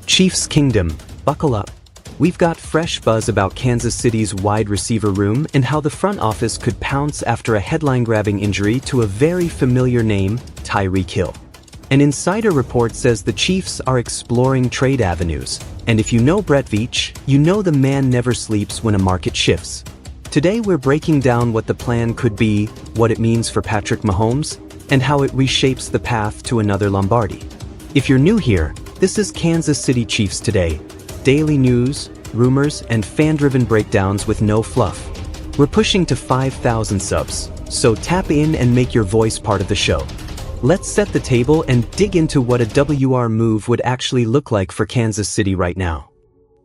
Chiefs Kingdom, buckle up. We've got fresh buzz about Kansas City's wide receiver room and how the front office could pounce after a headline-grabbing injury to a very familiar name, Tyreek Hill. An insider report says the Chiefs are exploring trade avenues, and if you know Brett Veach, you know the man never sleeps when a market shifts. Today we're breaking down what the plan could be, what it means for Patrick Mahomes, and how it reshapes the path to another Lombardi. If you're new here, this is Kansas City Chiefs Today. Daily news, rumors, and fan-driven breakdowns with no fluff. We're pushing to 5,000 subs, so tap in and make your voice part of the show. Let's set the table and dig into what a WR move would actually look like for Kansas City right now.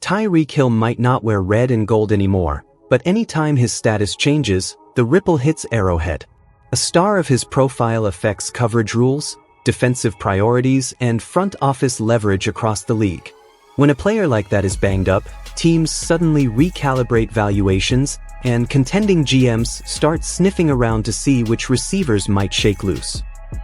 Tyreek Hill might not wear red and gold anymore, but anytime his status changes, the ripple hits Arrowhead. A star of his profile affects coverage rules, defensive priorities, and front office leverage across the league. When a player like that is banged up, teams suddenly recalibrate valuations, and contending GMs start sniffing around to see which receivers might shake loose.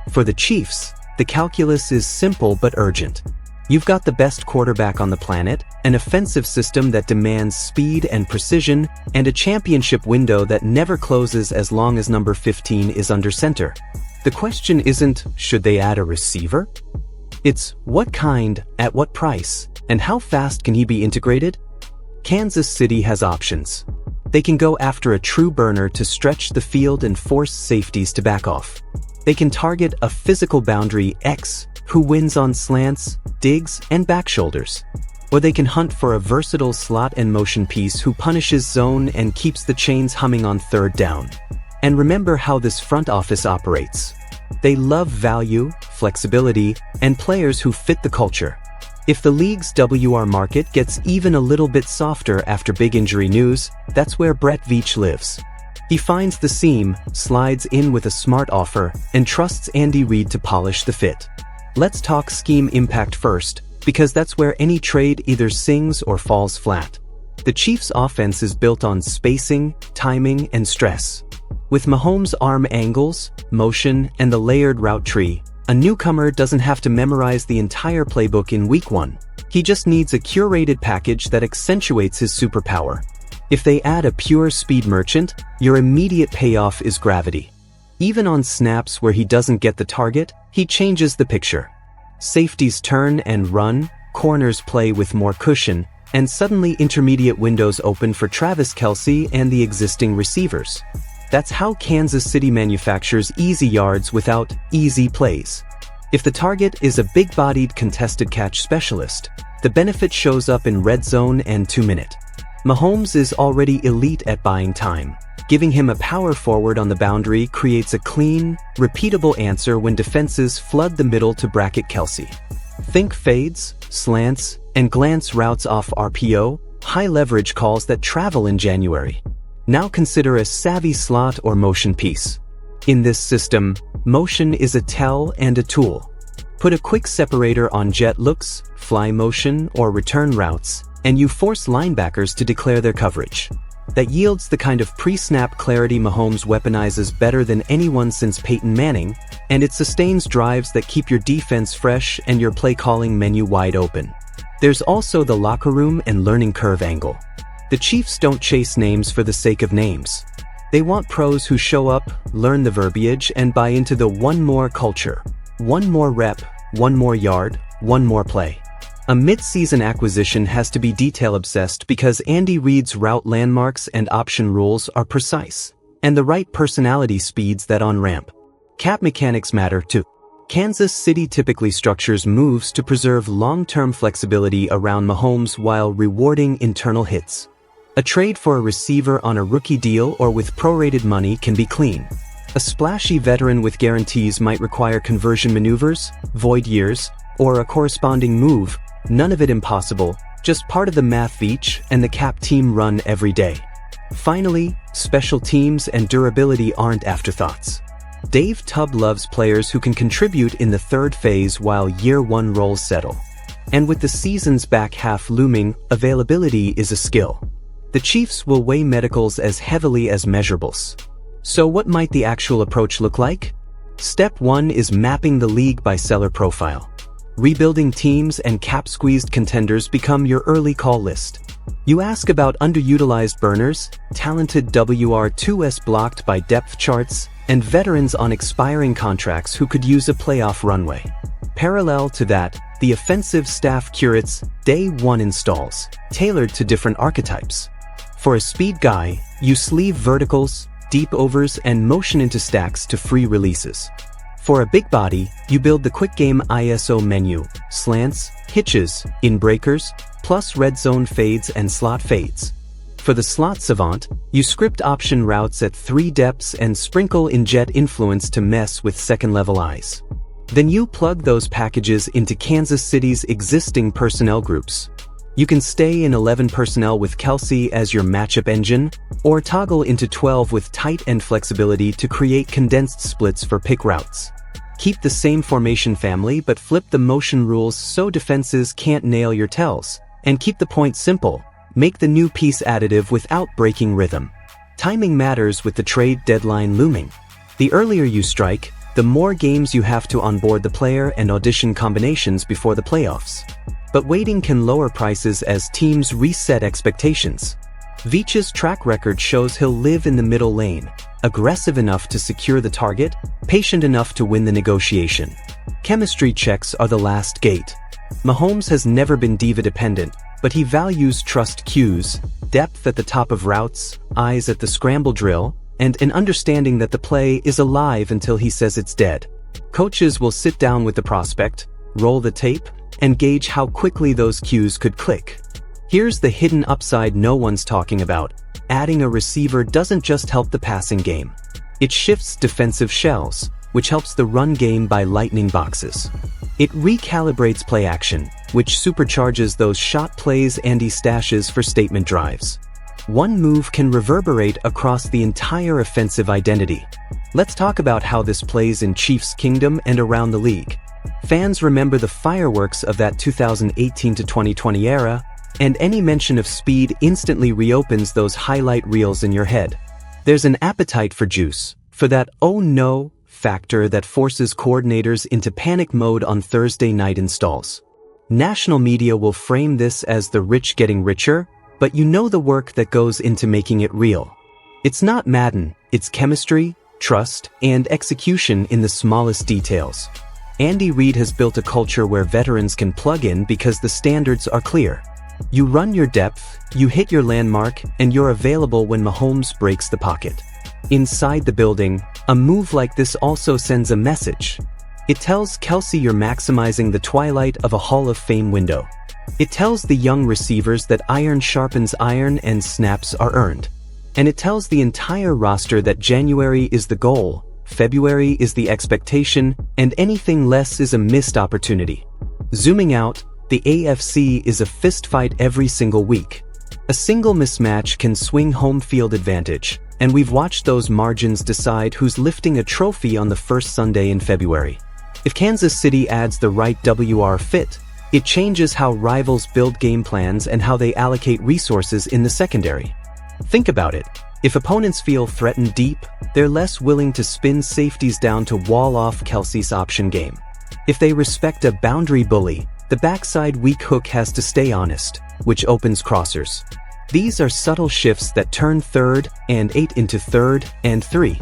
For the Chiefs, the calculus is simple but urgent. You've got the best quarterback on the planet, an offensive system that demands speed and precision, and a championship window that never closes as long as number 15 is under center. The question isn't, should they add a receiver? It's, what kind, at what price, and how fast can he be integrated? Kansas City has options. They can go after a true burner to stretch the field and force safeties to back off. They can target a physical boundary X who wins on slants, digs, and back shoulders. Or they can hunt for a versatile slot and motion piece who punishes zone and keeps the chains humming on third down. And remember how this front office operates. They love value, flexibility, and players who fit the culture. If the league's WR market gets even a little bit softer after big injury news, that's where Brett Veach lives. He finds the seam, slides in with a smart offer, and trusts Andy Reid to polish the fit. Let's talk scheme impact first, because that's where any trade either sings or falls flat. The Chiefs' offense is built on spacing, timing, and stress. With Mahomes' arm angles, motion, and the layered route tree, a newcomer doesn't have to memorize the entire playbook in week 1. He just needs a curated package that accentuates his superpower. If they add a pure speed merchant, your immediate payoff is gravity. Even on snaps where he doesn't get the target, he changes the picture. Safeties turn and run, corners play with more cushion, and suddenly intermediate windows open for Travis Kelce and the existing receivers. That's how Kansas City manufactures easy yards without easy plays. If the target is a big-bodied contested catch specialist, the benefit shows up in red zone and 2-minute. Mahomes is already elite at buying time. Giving him a power forward on the boundary creates a clean, repeatable answer when defenses flood the middle to bracket Kelce. Think fades, slants, and glance routes off RPO, high-leverage calls that travel in January. Now consider a savvy slot or motion piece. In this system, motion is a tell and a tool. Put a quick separator on jet looks, fly motion, or return routes, and you force linebackers to declare their coverage. That yields the kind of pre-snap clarity Mahomes weaponizes better than anyone since Peyton Manning, and it sustains drives that keep your defense fresh and your play-calling menu wide open. There's also the locker room and learning curve angle. The Chiefs don't chase names for the sake of names. They want pros who show up, learn the verbiage, and buy into the one more culture. One more rep, one more yard, one more play. A mid-season acquisition has to be detail-obsessed because Andy Reid's route landmarks and option rules are precise, and the right personality speeds that on-ramp. Cap mechanics matter too. Kansas City typically structures moves to preserve long-term flexibility around Mahomes while rewarding internal hits. A trade for a receiver on a rookie deal or with prorated money can be clean. A splashy veteran with guarantees might require conversion maneuvers, void years, or a corresponding move, none of it impossible, just part of the math Veach and the cap team run every day. Finally, special teams and durability aren't afterthoughts. Dave Tubb loves players who can contribute in the third phase while year 1 roles settle. And with the season's back half looming, availability is a skill. The Chiefs will weigh medicals as heavily as measurables. So what might the actual approach look like? Step 1 is mapping the league by seller profile. Rebuilding teams and cap-squeezed contenders become your early call list. You ask about underutilized burners, talented WR2s blocked by depth charts, and veterans on expiring contracts who could use a playoff runway. Parallel to that, the offensive staff curates Day 1 installs, tailored to different archetypes. For a speed guy, you sleeve verticals, deep overs, and motion into stacks to free releases. For a big body, you build the quick game ISO menu, slants, hitches, in-breakers, plus red zone fades and slot fades. For the slot savant, you script option routes at 3 depths and sprinkle in jet influence to mess with second-level eyes. Then you plug those packages into Kansas City's existing personnel groups. You can stay in 11 personnel with Kelce as your matchup engine, or toggle into 12 with tight end flexibility to create condensed splits for pick routes. Keep the same formation family but flip the motion rules so defenses can't nail your tells. And keep the point simple, make the new piece additive without breaking rhythm. Timing matters with the trade deadline looming. The earlier you strike, the more games you have to onboard the player and audition combinations before the playoffs. But waiting can lower prices as teams reset expectations. Veach's track record shows he'll live in the middle lane, aggressive enough to secure the target, patient enough to win the negotiation. Chemistry checks are the last gate. Mahomes has never been diva-dependent, but he values trust cues, depth at the top of routes, eyes at the scramble drill, and an understanding that the play is alive until he says it's dead. Coaches will sit down with the prospect, roll the tape, and gauge how quickly those cues could click. Here's the hidden upside no one's talking about. Adding a receiver doesn't just help the passing game. It shifts defensive shells, which helps the run game by lightning boxes. It recalibrates play action, which supercharges those shot plays Andy stashes for statement drives. One move can reverberate across the entire offensive identity. Let's talk about how this plays in Chiefs Kingdom and around the league. Fans remember the fireworks of that 2018 to 2020 era, and any mention of speed instantly reopens those highlight reels in your head. There's an appetite for juice, for that "oh no" factor that forces coordinators into panic mode on Thursday night installs. National media will frame this as the rich getting richer, but you know the work that goes into making it real. It's not Madden, it's chemistry, trust, and execution in the smallest details. Andy Reid has built a culture where veterans can plug in because the standards are clear. You run your depth, you hit your landmark, and you're available when Mahomes breaks the pocket. Inside the building, a move like this also sends a message. It tells Kelce you're maximizing the twilight of a Hall of Fame window. It tells the young receivers that iron sharpens iron and snaps are earned. And it tells the entire roster that January is the goal, February is the expectation, and anything less is a missed opportunity. Zooming out, the AFC is a fistfight every single week. A single mismatch can swing home field advantage, and we've watched those margins decide who's lifting a trophy on the first Sunday in February. If Kansas City adds the right WR fit, it changes how rivals build game plans and how they allocate resources in the secondary. Think about it. If opponents feel threatened deep, they're less willing to spin safeties down to wall off Kelce's option game. If they respect a boundary bully, the backside weak hook has to stay honest, which opens crossers. These are subtle shifts that turn 3rd and 8 into 3rd and 3.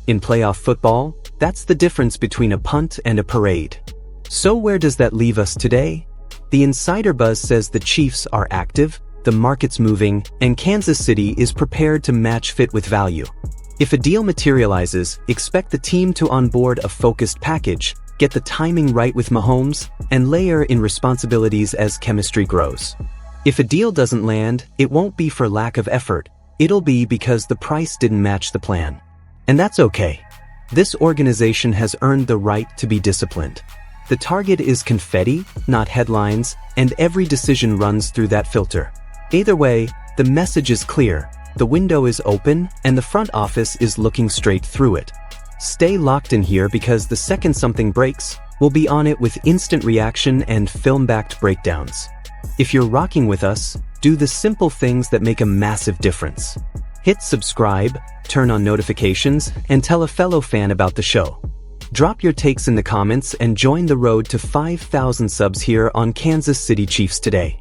In playoff football, that's the difference between a punt and a parade. So where does that leave us today? The insider buzz says the Chiefs are active, the market's moving, and Kansas City is prepared to match fit with value. If a deal materializes, expect the team to onboard a focused package, get the timing right with Mahomes, and layer in responsibilities as chemistry grows. If a deal doesn't land, it won't be for lack of effort, it'll be because the price didn't match the plan. And that's okay. This organization has earned the right to be disciplined. The target is confetti, not headlines, and every decision runs through that filter. Either way, the message is clear, the window is open, and the front office is looking straight through it. Stay locked in here because the second something breaks, we'll be on it with instant reaction and film-backed breakdowns. If you're rocking with us, do the simple things that make a massive difference. Hit subscribe, turn on notifications, and tell a fellow fan about the show. Drop your takes in the comments and join the road to 5,000 subs here on Kansas City Chiefs Today.